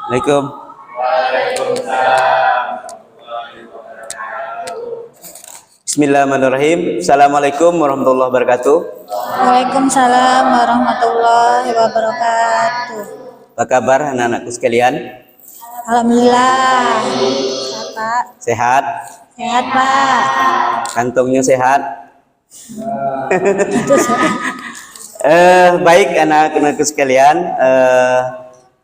Assalamualaikum. Bismillahirrahmanirrahim. Assalamualaikum warahmatullahi wabarakatuh. Waalaikumsalam warahmatullahi wabarakatuh. Apa kabar anak-anakku sekalian? Alhamdulillah. Sehat, Pak. Sehat? Sehat, Pak. Kantongnya sehat? Itu Baik anak-anakku sekalian,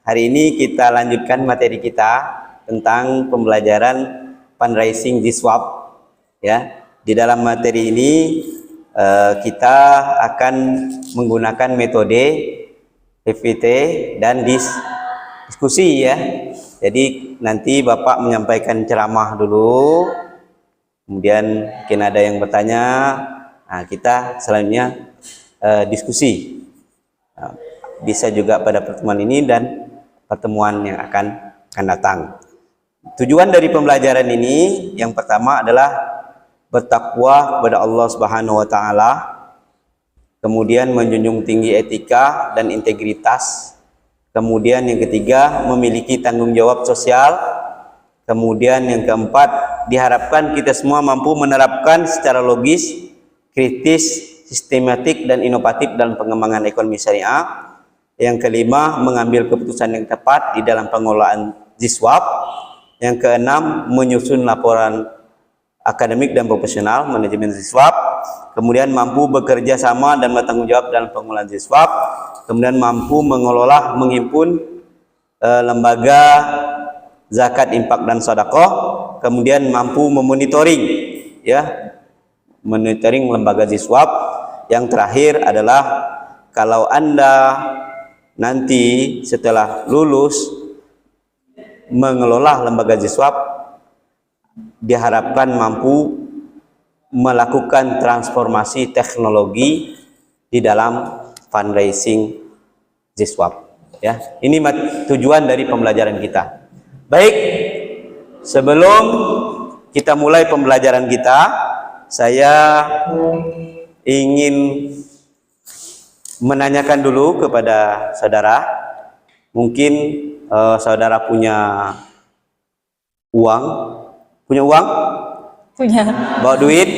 hari ini kita lanjutkan materi kita tentang pembelajaran fundraising di SWAP. Ya, di dalam materi ini kita akan menggunakan metode PPT dan diskusi ya. Jadi nanti Bapak menyampaikan ceramah dulu, kemudian mungkin ada yang bertanya, nah kita selanjutnya diskusi. Nah, bisa juga pada pertemuan ini dan pertemuan yang akan datang. Tujuan dari pembelajaran ini yang pertama adalah bertakwa kepada Allah Subhanahu wa taala, kemudian menjunjung tinggi etika dan integritas, kemudian yang ketiga memiliki tanggung jawab sosial, kemudian yang keempat diharapkan kita semua mampu menerapkan secara logis, kritis, sistematik dan inovatif dalam pengembangan ekonomi syariah. Yang kelima mengambil keputusan yang tepat di dalam pengelolaan ZISWAP. Yang keenam menyusun laporan akademik dan profesional manajemen ZISWAP, kemudian mampu bekerja sama dan bertanggung jawab dalam pengelolaan ZISWAP, kemudian mampu mengelola, menghimpun lembaga zakat, infak dan sedekah, kemudian mampu memonitoring ya, monitoring lembaga ZISWAP. Yang terakhir adalah kalau Anda nanti setelah lulus mengelola lembaga ZISWAP, diharapkan mampu melakukan transformasi teknologi di dalam fundraising ZISWAP ya. Ini tujuan dari pembelajaran kita. Baik, sebelum kita mulai pembelajaran kita, saya ingin menanyakan dulu kepada saudara, mungkin saudara punya uang? punya. Bawa duit?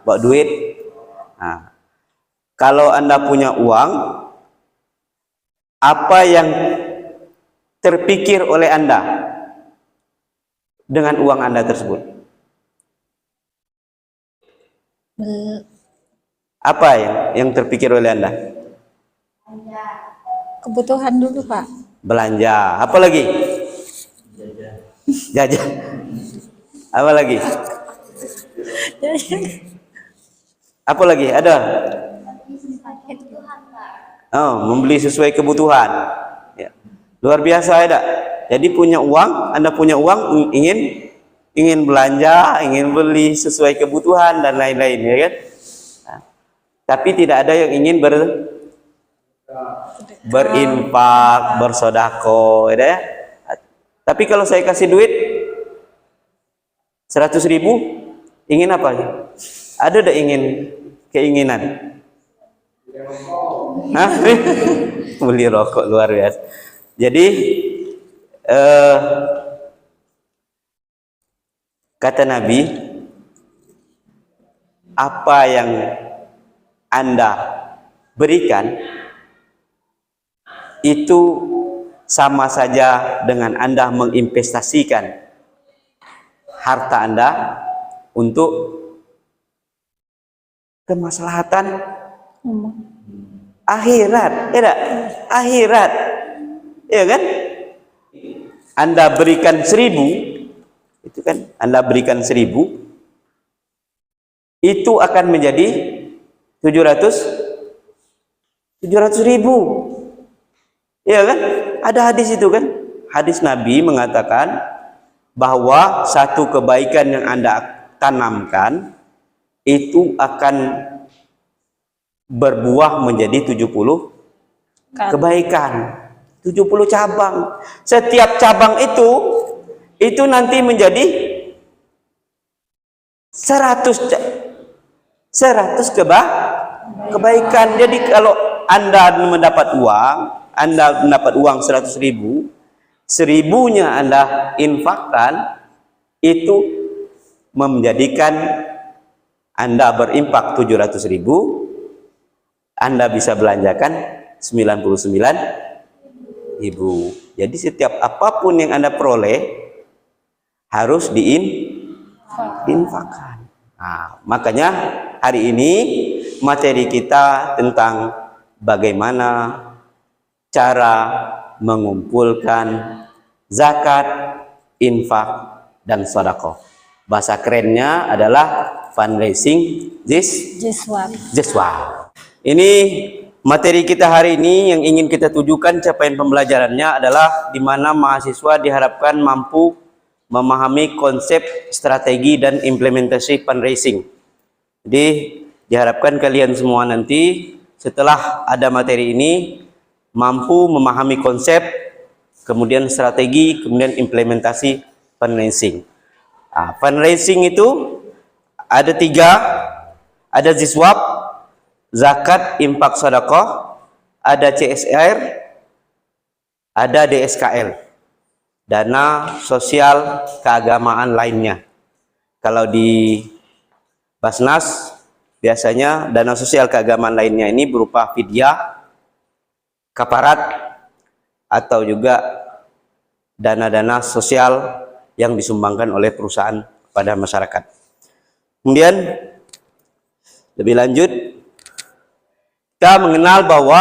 Bawa duit? Nah, kalau Anda punya uang, apa yang terpikir oleh Anda dengan uang Anda tersebut? Apa yang terpikir oleh Anda? Kebutuhan dulu, Pak. Belanja. Apa lagi? Jajan. Apa lagi? Apa lagi? Ada? Oh, membeli sesuai kebutuhan. Ya. Luar biasa ada. Jadi punya uang, Anda punya uang, ingin belanja, ingin beli sesuai kebutuhan dan lain-lain, ya kan? Nah, tapi tidak ada yang ingin berinfak, bersodako, ya. Tapi kalau saya kasih duit 100.000, ingin apa? Ada keinginan? Hah? Beli rokok, luar biasa. Jadi kata Nabi, apa yang Anda berikan itu sama saja dengan Anda menginvestasikan harta Anda untuk kemaslahatan akhirat, ya akhirat, ya kan? Anda berikan 1.000, itu kan Anda berikan 1.000, itu akan menjadi 700.000, ya kan? Ada hadis itu kan, hadis Nabi mengatakan bahwa satu kebaikan yang Anda tanamkan itu akan berbuah menjadi 70 kebaikan, 70 cabang. Setiap cabang itu nanti menjadi 100 kebaikan. Jadi kalau Anda mendapat uang 100.000, 1000-nya Anda infakkan, itu menjadikan Anda berimpak 700.000, Anda bisa belanjakan 99.000. Jadi setiap apapun yang Anda peroleh harus diinfakkan. Nah, makanya hari ini materi kita tentang bagaimana cara mengumpulkan zakat, infak, dan sedekah. Bahasa kerennya adalah fundraising Jiswa. Ini materi kita hari ini yang ingin kita tujukan capaian pembelajarannya adalah di mana mahasiswa diharapkan mampu memahami konsep, strategi, dan implementasi fundraising. Jadi diharapkan kalian semua nanti setelah ada materi ini mampu memahami konsep, kemudian strategi, kemudian implementasi fundraising. Nah, fundraising itu ada 3, ada Jiswab, zakat, infak, sedekah, ada CSR, ada DSKL, dana sosial keagamaan lainnya. Kalau di Basnas biasanya dana sosial keagamaan lainnya ini berupa fidyah, kafarat, atau juga dana-dana sosial yang disumbangkan oleh perusahaan pada masyarakat. Kemudian lebih lanjut, kita mengenal bahwa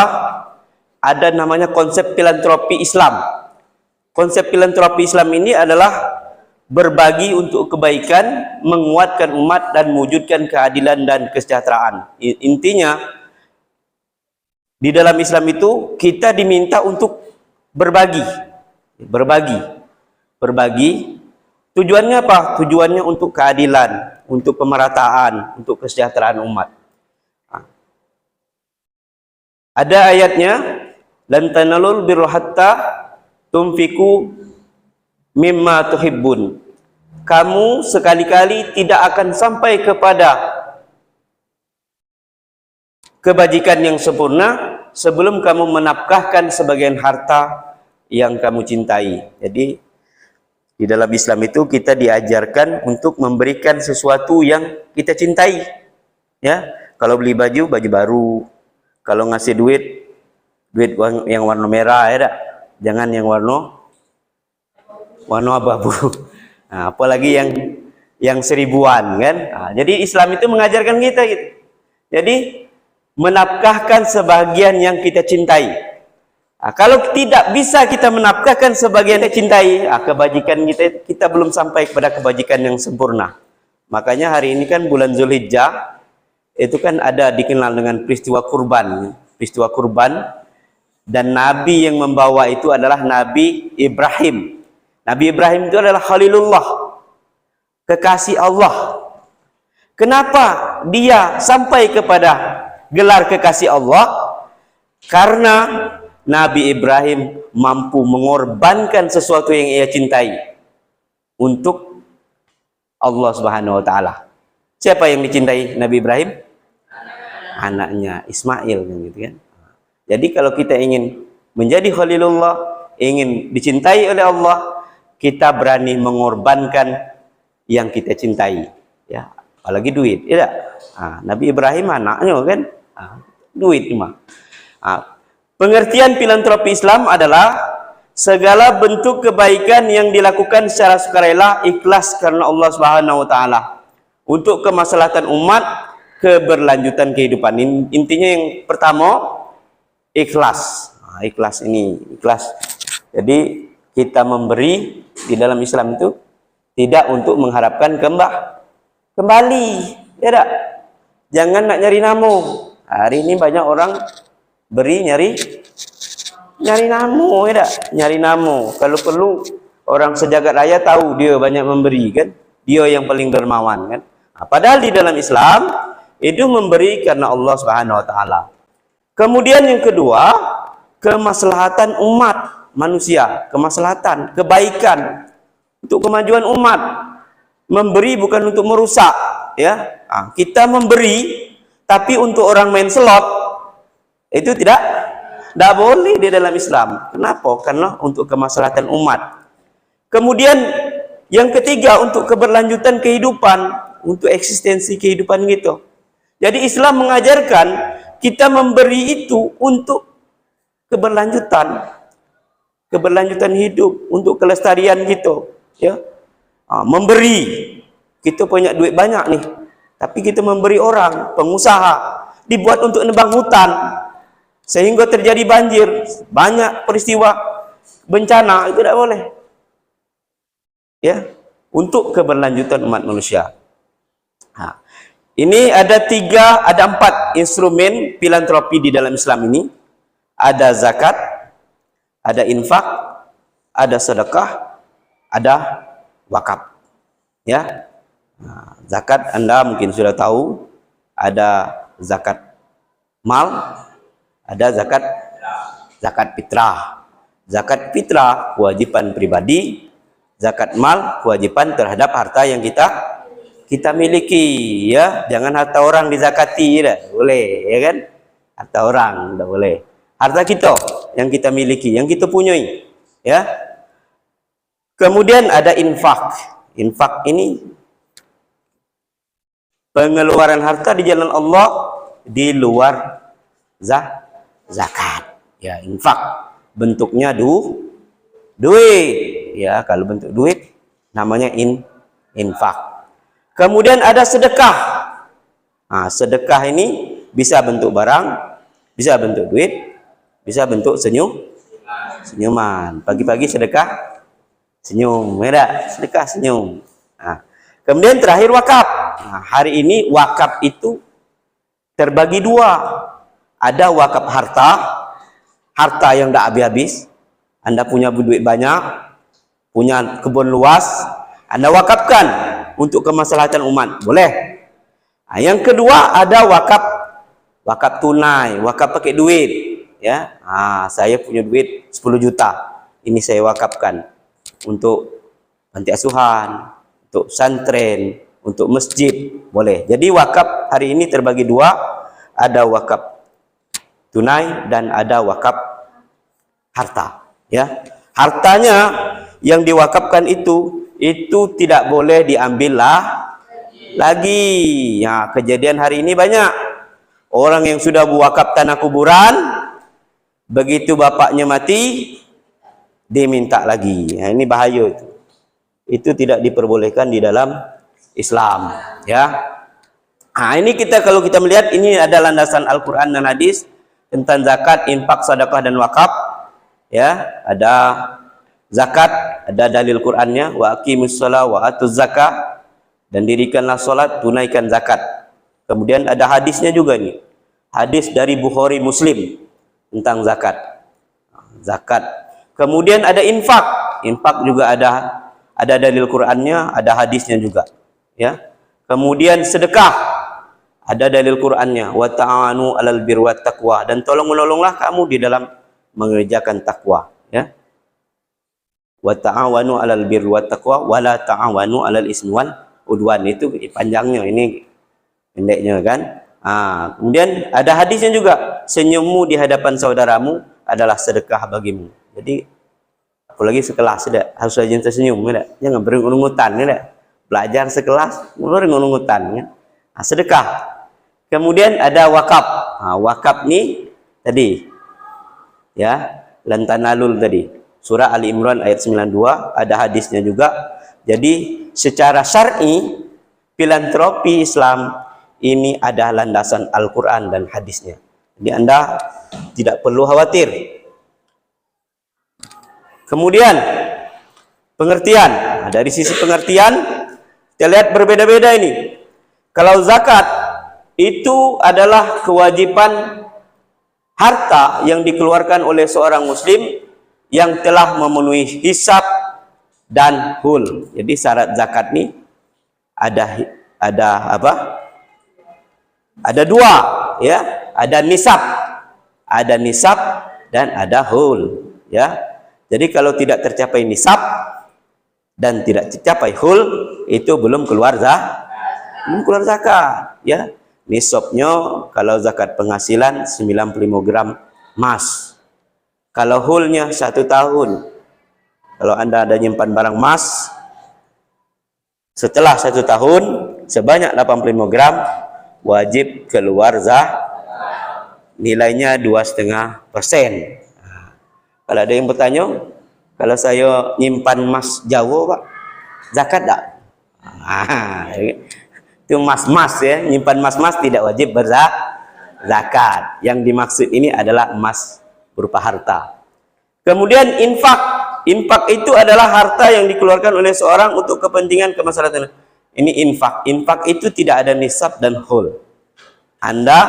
ada namanya konsep filantropi Islam. Konsep filantropi Islam ini adalah berbagi untuk kebaikan, menguatkan umat, dan mewujudkan keadilan dan kesejahteraan. Intinya, di dalam Islam itu kita diminta untuk berbagi. Tujuannya apa? Tujuannya untuk keadilan, untuk pemerataan, untuk kesejahteraan umat. Ada ayatnya, lan tanalul birra hatta tunfiku mimma tuhibbun. Kamu sekali-kali tidak akan sampai kepada kebajikan yang sempurna sebelum kamu menafkahkan sebagian harta yang kamu cintai. Jadi di dalam Islam itu kita diajarkan untuk memberikan sesuatu yang kita cintai. Ya, kalau beli baju, baju baru. Kalau ngasih duit yang warna merah, ya dak? Jangan yang warna abu-abu. Nah, apalagi yang 1000-an kan. Nah, jadi Islam itu mengajarkan kita gitu. Jadi menafkahkan sebagian yang kita cintai. Nah, kalau tidak bisa kita menafkahkan sebagian yang cintai, kebajikan kita belum sampai kepada kebajikan yang sempurna. Makanya hari ini kan bulan Zulhijjah, itu kan ada dikenal dengan peristiwa kurban. Peristiwa kurban, dan Nabi yang membawa itu adalah Nabi Ibrahim. Nabi Ibrahim itu adalah Khalilullah, kekasih Allah. Kenapa dia sampai kepada gelar kekasih Allah? Karena Nabi Ibrahim mampu mengorbankan sesuatu yang ia cintai untuk Allah Subhanahu wa taala. Siapa yang dicintai Nabi Ibrahim? Anaknya Ismail gitu kan. Jadi kalau kita ingin menjadi Khalilullah, ingin dicintai oleh Allah, kita berani mengorbankan yang kita cintai, ya, apalagi duit, ya. Nabi Ibrahim anaknya kan, duit cuma. Pengertian filantropi Islam adalah segala bentuk kebaikan yang dilakukan secara sukarela, ikhlas karena Allah Subhanahu wa taala untuk kemaslahatan umat, keberlanjutan kehidupan. Intinya yang pertama ikhlas. Ikhlas ini, ikhlas. Jadi kita memberi di dalam Islam itu tidak untuk mengharapkan kembali, ya tak? Jangan nak nyari namu. Hari ini banyak orang beri nyari namu, ya tak? Nyari namu. Kalau perlu orang sejagat raya tahu dia banyak memberi kan? Dia yang paling dermawan kan? Padahal di dalam Islam itu memberi karena Allah Subhanahu wa taala. Kemudian yang kedua, kemaslahatan umat manusia, kemaslahatan, kebaikan untuk kemajuan umat. Memberi bukan untuk merusak, ya. Kita memberi tapi untuk orang main slot itu tidak Tidak boleh di dalam Islam. Kenapa? Karena untuk kemaslahatan umat. Kemudian yang ketiga, untuk keberlanjutan kehidupan, untuk eksistensi kehidupan gitu. Jadi Islam mengajarkan kita memberi itu untuk keberlanjutan hidup, untuk kelestarian gitu, ya. Memberi. Kita punya duit banyak nih, tapi kita memberi orang, pengusaha, dibuat untuk nebang hutan, sehingga terjadi banjir, banyak peristiwa bencana, itu tidak boleh. Ya, untuk keberlanjutan umat manusia. Ini ada 4 instrumen filantropi di dalam Islam ini. Ada zakat, ada infak, ada sedekah, ada wakaf. Ya, zakat Anda mungkin sudah tahu, ada zakat mal, ada zakat fitrah. Zakat fitrah kewajiban pribadi, zakat mal kewajiban terhadap harta yang kita miliki, ya. Jangan harta orang dizakati, tidak boleh, ya kan? Harta orang tidak boleh. Harta kita yang kita miliki, yang kita punyai, ya. Kemudian ada infak. Infak ini pengeluaran harta di jalan Allah di luar zakat. Ya, infak bentuknya duit. Ya, kalau bentuk duit namanya infak. Kemudian ada sedekah. Sedekah ini bisa bentuk barang, bisa bentuk duit, bisa bentuk senyuman. Pagi-pagi sedekah senyum, ya, sedekah senyum. Kemudian terakhir wakaf. Hari ini wakaf itu terbagi 2. Ada wakaf harta yang tidak habis-habis. Anda punya duit banyak, punya kebun luas, Anda wakafkan untuk kemaslahatan umat, boleh. Yang kedua ada wakaf tunai, wakaf pakai duit, ya. Saya punya duit 10 juta, ini saya wakafkan untuk panti asuhan, untuk santren, untuk masjid, boleh. Jadi wakaf hari ini terbagi 2, ada wakaf tunai dan ada wakaf harta, ya. Hartanya yang diwakafkan itu tidak boleh diambil lagi. Ya, kejadian hari ini banyak orang yang sudah wakaf tanah kuburan, begitu bapaknya mati diminta lagi. Ini bahaya itu. Itu tidak diperbolehkan di dalam Islam, ya. Ini kalau kita melihat, ini ada landasan Al-Qur'an dan hadis tentang zakat, infak, sedekah dan wakaf. Ya, ada zakat, ada dalil Qur'annya, wa aqimus shalah wa atuz zakah, dan dirikanlah salat, tunaikan zakat. Kemudian ada hadisnya juga nih. Hadis dari Bukhari Muslim tentang zakat. Kemudian ada infak. Infak juga ada dalil Qur'annya, ada hadisnya juga, ya. Kemudian sedekah, ada dalil Qur'annya, wa ta'awanu 'alal birri wat taqwa, dan tolong-menolonglah kamu di dalam mengerjakan takwa, ya. Wa ta'awanu 'alal birri wat taqwa wa la ta'awanu 'alal ismi wal udwan. Itu panjangnya, ini pendeknya kan. Kemudian ada hadisnya juga, senyummu di hadapan saudaramu adalah sedekah bagimu. Jadi apalagi sekelas, tidak harus rajin tersenyum, tidak. Jangan beringut-ingutan, tidak. Belajar sekelas beringut-ingutan, ya. Sedekah. Kemudian ada wakaf. Wakaf nih tadi, ya, lan tanalul tadi, surah Ali Imran ayat 92, ada hadisnya juga. Jadi secara syar'i filantropi Islam ini ada landasan Al-Qur'an dan hadisnya. Jadi Anda tidak perlu khawatir. Kemudian pengertian. Dari sisi pengertian kita lihat berbeda-beda ini. Kalau zakat itu adalah kewajiban harta yang dikeluarkan oleh seorang muslim yang telah memenuhi hisab dan hul. Jadi syarat zakat nih ada apa? Ada 2, ya. Ada nisab dan ada hul, ya. Jadi kalau tidak tercapai nisab dan tidak tercapai hul, itu belum keluar zakat, ya. Nisabnya kalau zakat penghasilan 95 gram emas, Kalau whole-nya 1 tahun, kalau Anda ada nyimpan barang emas, setelah 1 tahun sebanyak 85 gram wajib keluar nilainya 2,5%. Kalau ada yang bertanya, kalau saya nyimpan emas Jawa Pak, zakat tak? Itu emas-emas ya, nyimpan emas-emas tidak wajib berzakat. Yang dimaksud ini adalah emas berupa harta. Kemudian infak. Infak itu adalah harta yang dikeluarkan oleh seorang untuk kepentingan kemaslahatan. Ini infak. Infak itu tidak ada nisab dan whole. Anda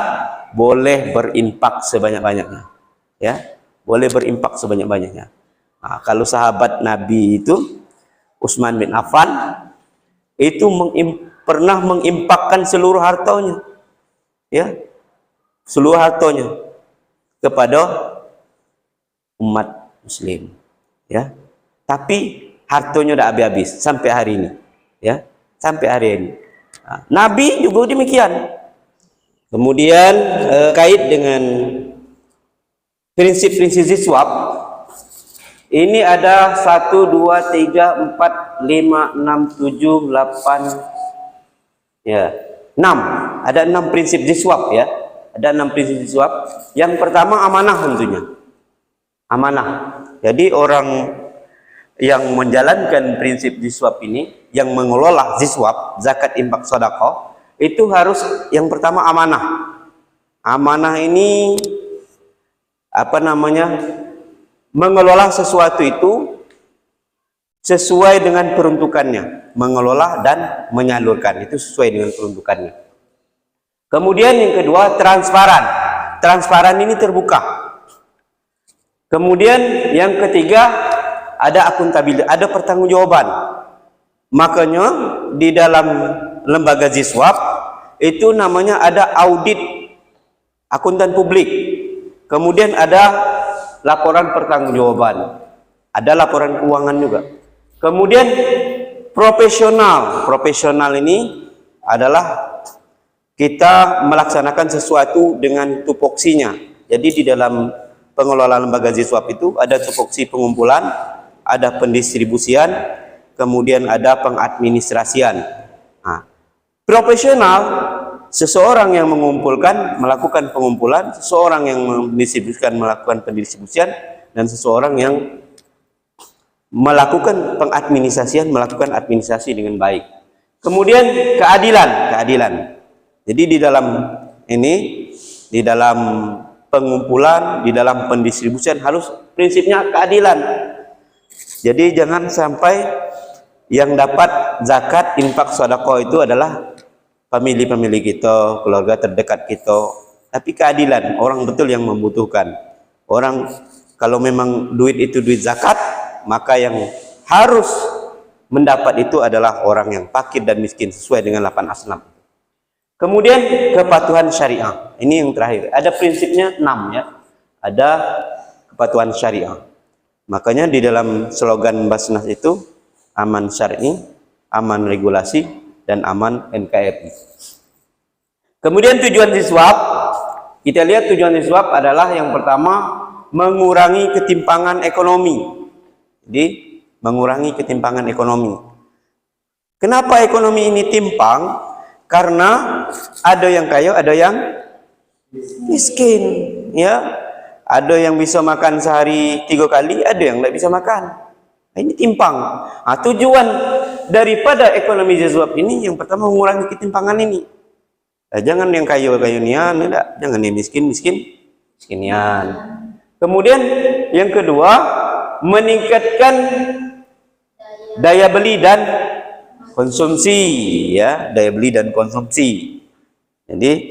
boleh berinfak sebanyak-banyaknya. Ya, boleh berinfak sebanyak-banyaknya. Nah, kalau sahabat Nabi itu Utsman bin Affan itu pernah menginfakkan seluruh hartanya. Ya. Seluruh hartanya kepada umat muslim. Ya, tapi hartanya udah habis-habis sampai hari ini, ya, sampai hari ini. Nah, Nabi juga demikian. Kemudian kait dengan prinsip-prinsip ziswab, ini ada 1, 2, 3, 4, 5, 6, 7, 8, ya, 6. Ada 6 prinsip ziswab ya. Ada 6 prinsip ziswab. Yang pertama amanah tentunya. Amanah. Jadi orang yang menjalankan prinsip ziswab ini, yang mengelola ziswab, zakat, infak, sedekah, itu harus yang pertama amanah. Amanah ini apa namanya? Mengelola sesuatu itu sesuai dengan peruntukannya. Mengelola dan menyalurkan itu sesuai dengan peruntukannya. Kemudian yang kedua transparan. Transparan ini terbuka. Kemudian yang ketiga ada akuntabilitas, ada pertanggungjawaban. Makanya di dalam lembaga ziswab itu namanya ada audit akuntan publik. Kemudian ada laporan pertanggungjawaban. Ada laporan keuangan juga. Kemudian profesional. Profesional ini adalah kita melaksanakan sesuatu dengan tupoksinya. Jadi di dalam pengelola lembaga ziswab itu ada tupoksi pengumpulan, ada pendistribusian, kemudian ada pengadministrasian. Nah, profesional, seseorang yang mengumpulkan, melakukan pengumpulan, seseorang yang mendistribusikan, melakukan pendistribusian, dan seseorang yang melakukan pengadministrasian, melakukan administrasi dengan baik. Kemudian keadilan. Jadi di dalam ini, di dalam pengumpulan, di dalam pendistribusian harus prinsipnya keadilan. Jadi jangan sampai yang dapat zakat, infak, sedekah itu adalah famili kita, keluarga terdekat kita. Tapi keadilan, orang betul yang membutuhkan. Orang kalau memang duit itu duit zakat, maka yang harus mendapat itu adalah orang yang fakir dan miskin sesuai dengan 8 asnaf. Kemudian kepatuhan syariah. Ini yang terakhir. Ada prinsipnya 6 ya. Ada kepatuhan syariah. Makanya di dalam slogan Basnas itu aman syar'i, aman regulasi, dan aman NKRI. Kemudian tujuan ziswab, kita lihat tujuan ziswab adalah yang pertama mengurangi ketimpangan ekonomi. Jadi mengurangi ketimpangan ekonomi. Kenapa ekonomi ini timpang? Karena ada yang kaya, ada yang miskin, ya. Ada yang bisa makan sehari 3 kali, ada yang tidak bisa makan. Nah, ini timpang. Nah, tujuan daripada ekonomi ziswab ini yang pertama mengurangi ketimpangan ini. Nah, jangan yang kaya-kayanian, tidak. Jangan yang miskin-miskinian. Kemudian yang kedua, meningkatkan daya beli dan konsumsi, ya, daya beli dan konsumsi. Jadi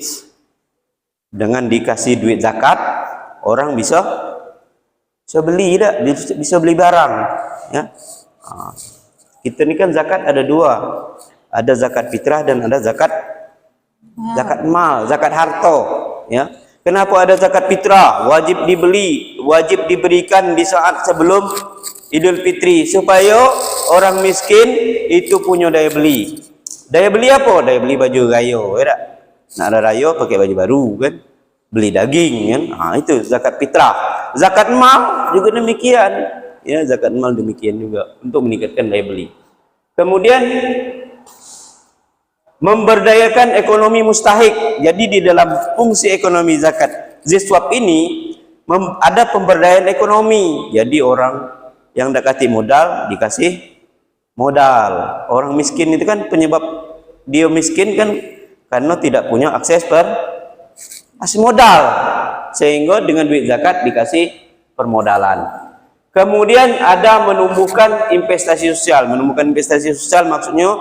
dengan dikasih duit zakat, orang bisa beli, bisa beli barang, ya. Kita ini kan zakat ada 2, ada zakat fitrah dan ada zakat mal, zakat harta, ya. Kenapa ada zakat fitrah? Wajib dibeli, wajib diberikan di saat sebelum Idul Fitri supaya orang miskin itu punya daya beli. Daya beli apa? Daya beli baju raya, ya tak? Nak ada raya pakai baju baru kan? beli daging kan. Nah, itu zakat fitrah. Zakat mal juga demikian. Ya, zakat mal demikian juga untuk meningkatkan daya beli. Kemudian memberdayakan ekonomi mustahik. Jadi di dalam fungsi ekonomi zakat ziswab ini ada pemberdayaan ekonomi. Jadi orang yang dekati modal dikasih modal. Orang miskin itu kan penyebab dia miskin kan karena tidak punya akses modal, sehingga dengan duit zakat dikasih permodalan. Kemudian ada menumbuhkan investasi sosial. Menumbuhkan investasi sosial maksudnya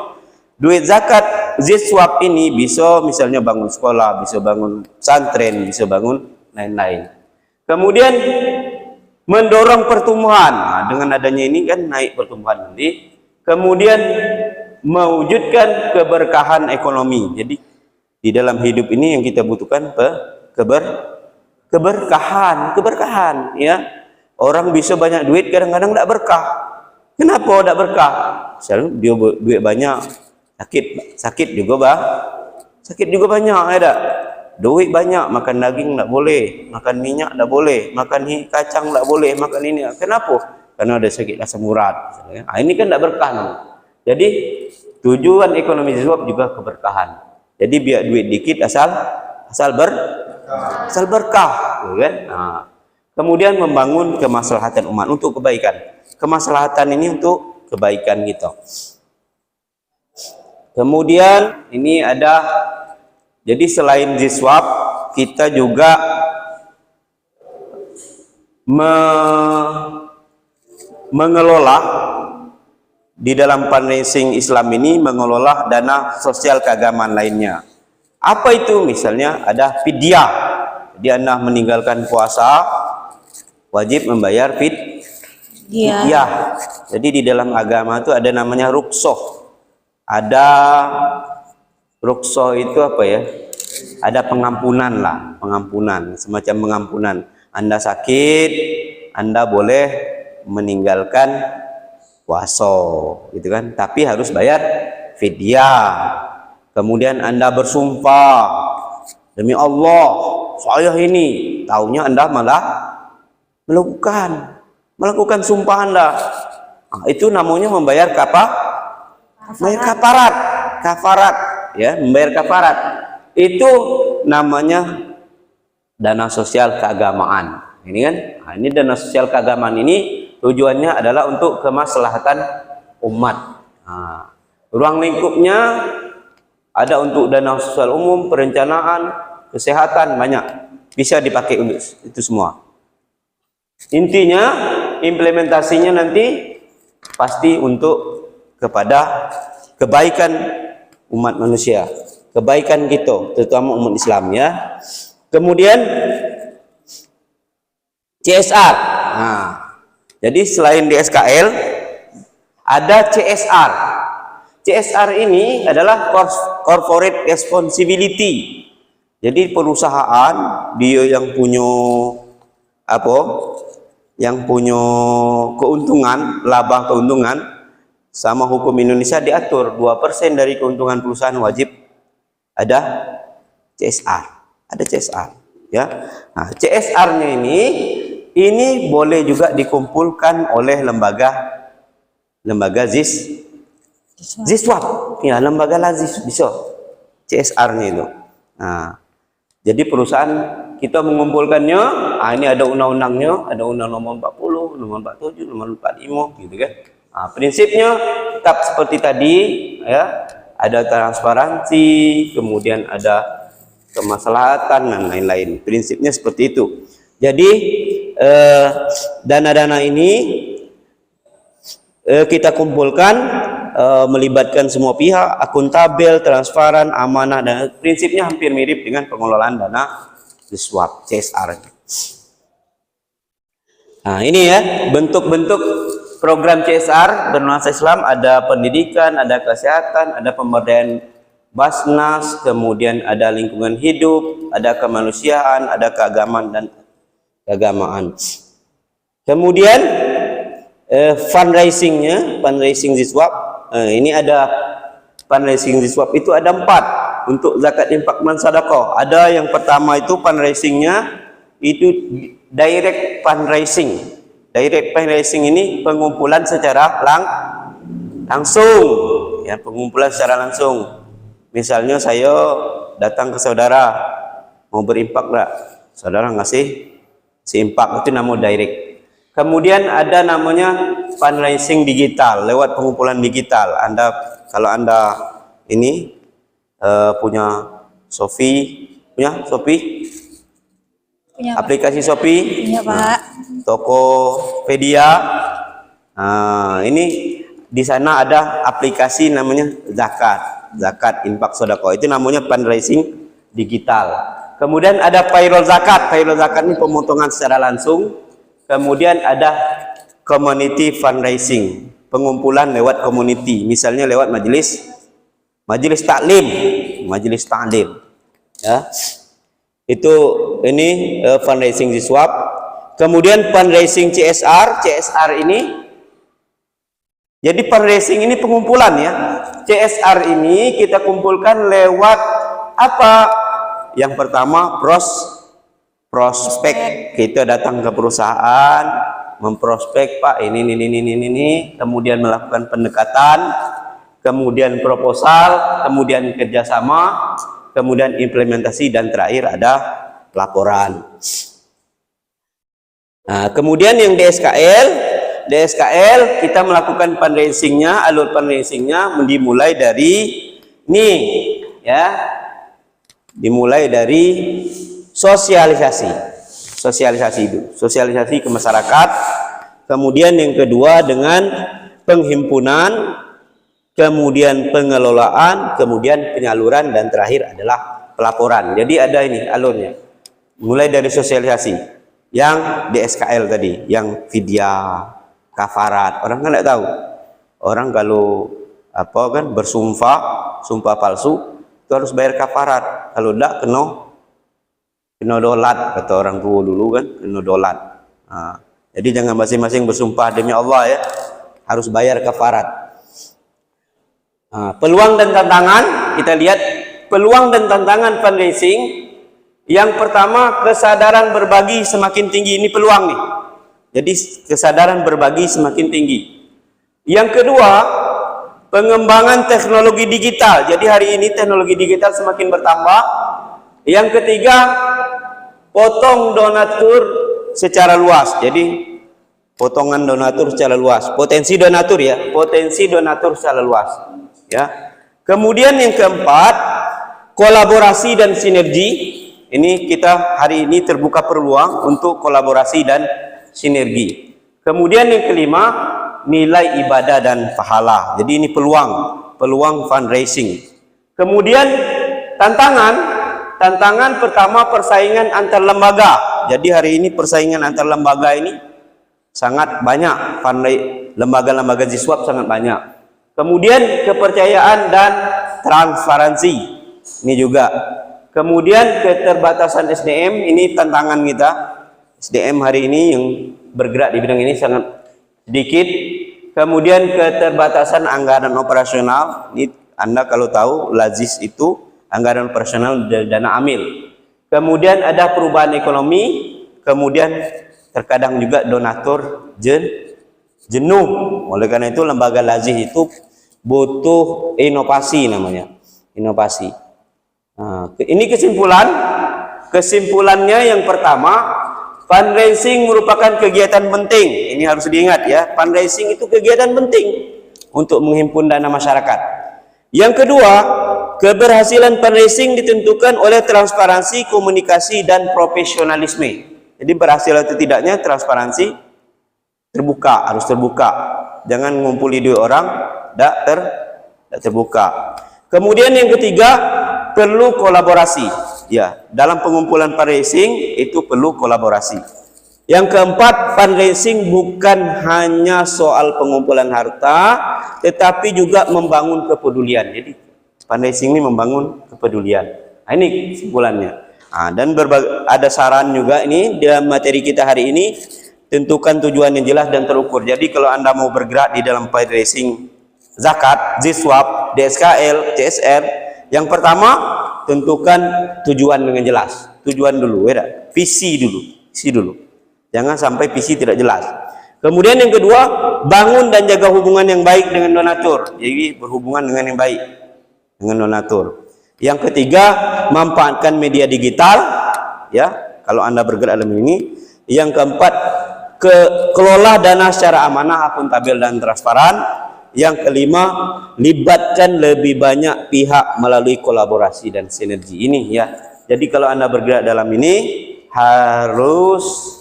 duit zakat ziswab ini bisa misalnya bangun sekolah, bisa bangun pesantren, bisa bangun lain-lain. Kemudian mendorong pertumbuhan. Nah, dengan adanya ini kan naik pertumbuhan nanti. Kemudian mewujudkan keberkahan ekonomi. Jadi di dalam hidup ini yang kita butuhkan keberkahan ya. Orang bisa banyak duit kadang-kadang tidak berkah. Kenapa tidak berkah? Misalnya dia duit banyak, sakit juga banyak, ada. Duit banyak, makan daging tidak boleh, makan minyak tidak boleh, makan kacang tidak boleh, makan ini. Kenapa? Karena ada sakit asam urat. Nah, ini kan tidak berkah. Jadi tujuan ekonomi ziswab juga keberkahan. Jadi biar duit dikit asal berkah, kan? Nah, kemudian membangun kemaslahatan umat untuk kebaikan. Kemaslahatan ini untuk kebaikan kita. Kemudian ini ada, jadi selain ziswab kita juga mengelola di dalam fundraising Islam ini, mengelola dana sosial keagamaan lainnya. Apa itu? Misalnya ada fidyah. Jadi Anda meninggalkan puasa wajib membayar fidyah. Jadi di dalam agama itu ada namanya ruksoh. Ada ruksoh itu apa ya? Ada pengampunan lah, pengampunan, semacam pengampunan. Anda sakit, Anda boleh meninggalkan puasa, gitu kan? Tapi harus bayar fidyah. Kemudian Anda bersumpah, demi Allah, saya ini, taunya Anda malah melakukan sumpah Anda. Nah, itu namanya membayar kafarat, ya, membayar kafarat. Itu namanya dana sosial keagamaan. Ini kan, nah, ini dana sosial keagamaan ini tujuannya adalah untuk kemaslahatan umat. Nah, ruang lingkupnya ada untuk dana sosial umum, perencanaan, kesehatan, banyak. Bisa dipakai untuk itu semua. Intinya implementasinya nanti pasti untuk kepada kebaikan umat manusia, kebaikan kita, terutama umat Islam, ya. Kemudian CSR. Nah, jadi selain di SKL ada CSR. CSR ini adalah corporate responsibility. Jadi perusahaan dia yang punya apa? Yang punya keuntungan, laba keuntungan, sama hukum Indonesia diatur 2% dari keuntungan perusahaan wajib ada CSR. Ada CSR, ya. Nah, CSR-nya ini boleh juga dikumpulkan oleh lembaga ziswab, ya, lembaga lazis bisa CSR-nya itu. Nah, jadi perusahaan kita mengumpulkannya, ini ada undang-undangnya, ada undang nomor 40, nomor 47, nomor 45, gitu kan. Nah, prinsipnya tetap seperti tadi, ya, ada transparansi, kemudian ada kemaslahatan dan lain-lain. Prinsipnya seperti itu. Jadi dana-dana ini kita kumpulkan, melibatkan semua pihak, akuntabel, transparan, amanah, dan prinsipnya hampir mirip dengan pengelolaan dana ziswab, CSR. Nah, ini ya bentuk-bentuk program CSR bernuansa Islam. Ada pendidikan, ada kesehatan, ada pemberdayaan Basnas, kemudian ada lingkungan hidup, ada kemanusiaan, ada keagamaan dan keagamaan. Kemudian fundraising ziswab. Ini ada fundraising ziswab itu ada 4. untuk zakat infak dan sedekah. Ada yang pertama itu fundraisingnya itu direct fundraising. Direct fundraising ini pengumpulan secara langsung, ya, pengumpulan secara langsung. Misalnya saya datang ke saudara mau berimpak, enggak? Saudara ngasih impak, itu namanya direct. Kemudian ada namanya fundraising digital, lewat pengumpulan digital. Kalau anda ini punya Shopee, Punya, aplikasi Shopee, punya Pak. Tokopedia. Ini di sana ada aplikasi namanya zakat infak sedekah, itu namanya fundraising digital. Kemudian ada payroll zakat ini pemotongan secara langsung. Kemudian ada community fundraising, pengumpulan lewat community, misalnya lewat majelis taklim, ya. Itu ini fundraising di swap. Kemudian fundraising CSR ini, jadi fundraising ini pengumpulan, ya. CSR ini kita kumpulkan lewat apa? Yang pertama prospek. Kita datang ke perusahaan, memprospek, Pak, ini, kemudian melakukan pendekatan, kemudian proposal, kemudian kerjasama, kemudian implementasi, dan terakhir ada laporan. Nah, kemudian yang DSKL kita melakukan fundraisingnya, alur fundraisingnya dimulai dari ini, ya, dimulai dari sosialisasi ke masyarakat. Kemudian yang kedua dengan penghimpunan, kemudian pengelolaan, kemudian penyaluran, dan terakhir adalah pelaporan. Jadi ada ini alurnya, mulai dari sosialisasi yang DSKL tadi, yang vidya, kafarat. Orang kan tidak tahu. Orang kalau bersumpah, sumpah palsu, itu harus bayar kafarat. Kalau tidak kena dolat, kata orang tua dulu kan, kena dolat. Jadi jangan masing-masing bersumpah demi Allah, ya, harus bayar kafarat. Peluang dan tantangan, kita lihat peluang dan tantangan fundraising. Yang pertama, kesadaran berbagi semakin tinggi, ini peluang nih. Jadi kesadaran berbagi semakin tinggi. Yang kedua, pengembangan teknologi digital. Jadi hari ini teknologi digital semakin bertambah. Yang ketiga, potong donatur secara luas. Jadi potongan donatur secara luas, potensi donatur, ya, potensi donatur secara luas, ya. Kemudian yang keempat, kolaborasi dan sinergi. Ini kita hari ini terbuka peluang untuk kolaborasi dan sinergi. Kemudian yang kelima, nilai ibadah dan pahala. Jadi ini peluang fundraising. Kemudian tantangan pertama, persaingan antar lembaga. Jadi hari ini persaingan antar lembaga ini sangat banyak, lembaga-lembaga Ziswap sangat banyak. Kemudian kepercayaan dan transparansi, ini juga. Kemudian keterbatasan SDM, ini tantangan kita. SDM hari ini yang bergerak di bidang ini sangat sedikit. Kemudian keterbatasan anggaran operasional, ini Anda kalau tahu LAZIS itu anggaran operasional dari dana amil. Kemudian ada perubahan ekonomi, kemudian terkadang juga donatur jenuh. Oleh karena itu lembaga LAZIS itu butuh inovasi, namanya inovasi. Ini kesimpulannya yang pertama, fundraising merupakan kegiatan penting. Ini harus diingat, ya, fundraising itu kegiatan penting untuk menghimpun dana masyarakat. Yang kedua, keberhasilan fundraising ditentukan oleh transparansi, komunikasi, dan profesionalisme. Jadi berhasil atau tidaknya transparansi, harus terbuka. Jangan ngumpuli duit orang, tidak terbuka. Kemudian yang ketiga, perlu kolaborasi. Ya, dalam pengumpulan fundraising itu perlu kolaborasi. Yang keempat, fundraising bukan hanya soal pengumpulan harta, tetapi juga membangun kepedulian. Jadi fundraising ini membangun kepedulian. Nah, ini kesimpulannya. Dan ada saran juga ini dalam materi kita hari ini. Tentukan tujuan yang jelas dan terukur. Jadi kalau Anda mau bergerak di dalam fundraising zakat, Ziswap, DSKL, CSR, Yang pertama, tentukan tujuan dengan jelas. Tujuan dulu, ya, visi dulu. Jangan sampai visi tidak jelas. Kemudian yang kedua, bangun dan jaga hubungan yang baik dengan donatur. Jadi berhubungan dengan yang baik dengan donatur. Yang ketiga, manfaatkan media digital, ya, kalau Anda bergerak dalam ini. Yang keempat, kelola dana secara amanah, akuntabel dan transparan. Yang kelima, libatkan lebih banyak pihak melalui kolaborasi dan sinergi ini, ya. Jadi kalau Anda bergerak dalam ini harus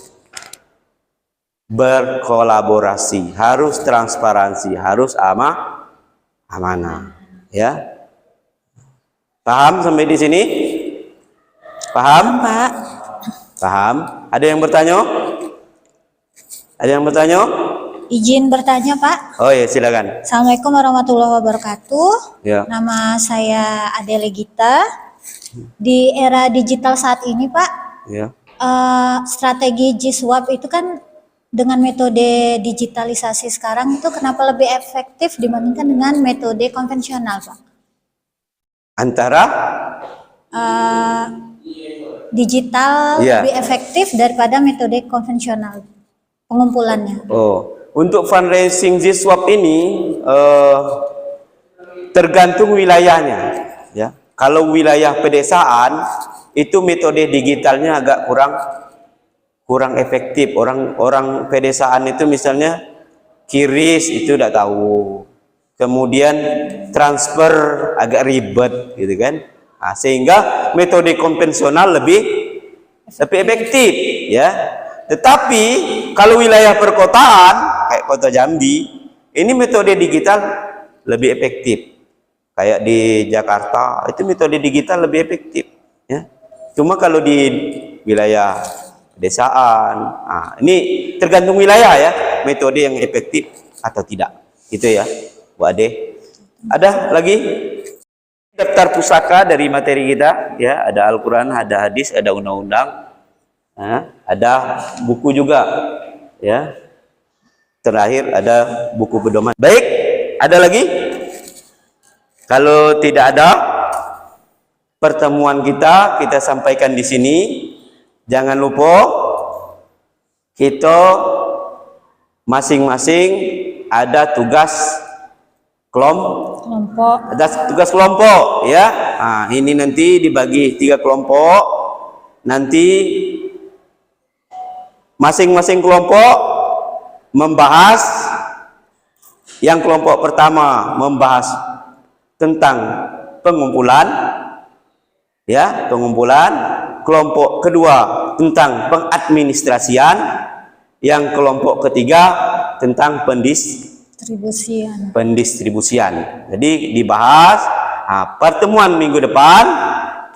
berkolaborasi, harus transparansi, harus amanah, ya. Paham sampai di sini? Paham? Pak. Paham? Ada yang bertanya? Ada yang bertanya? Izin bertanya, Pak. Oh ya, silakan. Assalamualaikum warahmatullahi wabarakatuh. Ya. Nama saya Adele Gita. Di era digital saat ini, Pak, Ya. strategi G-Swap itu kan dengan metode digitalisasi sekarang itu kenapa lebih efektif dibandingkan dengan metode konvensional, Pak? Antara Digital Iya. lebih efektif daripada metode konvensional pengumpulannya. Untuk fundraising G-Swap ini tergantung wilayahnya, ya. Kalau wilayah pedesaan itu metode digitalnya agak kurang efektif. Orang pedesaan itu misalnya kiris itu tidak tahu, kemudian transfer agak ribet, gitu kan. Nah, sehingga metode konvensional lebih efektif, ya. Tetapi kalau wilayah perkotaan kayak Kota Jambi, ini metode digital lebih efektif. Kayak di Jakarta itu metode digital lebih efektif, ya. Cuma kalau di wilayah pedesaan, nah, ini tergantung wilayah, ya, metode yang efektif atau tidak. Itu ya, Bu Ade. Ada lagi? Daftar pusaka dari materi kita, ya, ada Al-Quran, ada hadis, ada undang-undang, ada buku juga, ya. Terakhir ada buku pedoman. Baik, ada lagi? Kalau tidak ada, pertemuan kita sampaikan di sini. Jangan lupa kita masing-masing ada tugas kelompok, ya. Nah, ini nanti dibagi 3 kelompok. Nanti masing-masing kelompok membahas. Yang kelompok pertama membahas tentang pengumpulan, ya, pengumpulan. Kelompok kedua tentang pengadministrasian. Yang kelompok ketiga tentang pendistribusian. Jadi dibahas. Nah, pertemuan minggu depan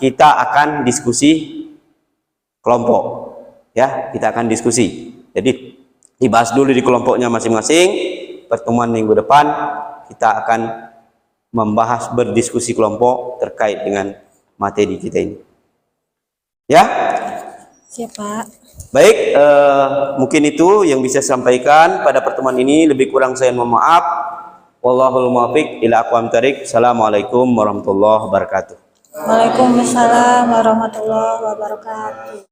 kita akan diskusi kelompok, ya, kita akan diskusi. Jadi dibahas dulu di kelompoknya masing-masing. Pertemuan minggu depan kita akan membahas, berdiskusi kelompok terkait dengan materi kita ini, ya. Siap, Pak. Baik, mungkin itu yang bisa saya sampaikan pada pertemuan ini. Lebih kurang saya mohon maaf. Wallahul muwaffiq ila aqwamit thoriq. Assalamualaikum warahmatullahi wabarakatuh. Waalaikumsalam warahmatullahi wabarakatuh.